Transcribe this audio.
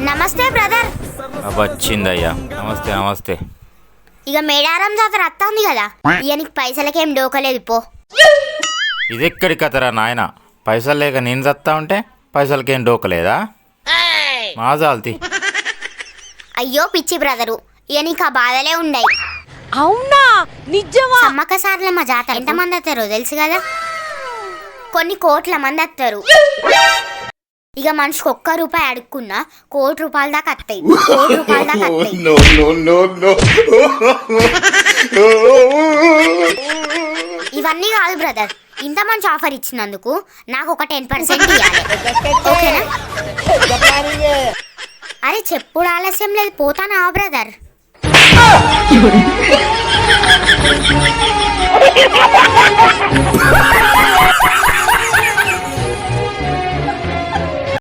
నమస్తే బ్రదర్. వచ్చిందయ్యా. నమస్తే నమస్తే. ఇక మేడారం జాతర వస్తుంది కదా, ఇక నీకు పైసలకేం డోకలేదు పో. ఇదెక్కడి కథరా నాయన, పైసలు లేక నేను చస్తా ఉంటే పైసలకేం డోకలేదా? మాజాల్తి. అయ్యో పిచ్చి బ్రదరు, ఇక నీకు ఆ బాధలే ఉండయి. అవునా నిజమా? సమ్మక్క సార్ల మా జాతర ఎంతమంది వస్తారో తెలుసు కదా, కొన్ని కోట్ల మంది వస్తారు. ఇక మనిషికి ₹1 అడుక్కున్నా ₹1,00,00,000 దాకా వస్తాయి. ₹1,00,00,000 దాకా వస్తాయి. ఇవన్నీ కాదు బ్రదర్, ఇంత మంచి ఆఫర్ ఇచ్చినందుకు నాకు ఒక 10% ఇవ్వాలి, ఓకేనా? అరే చెప్పుడు ఆలస్యం లేదు, పోతానా బ్రదర్?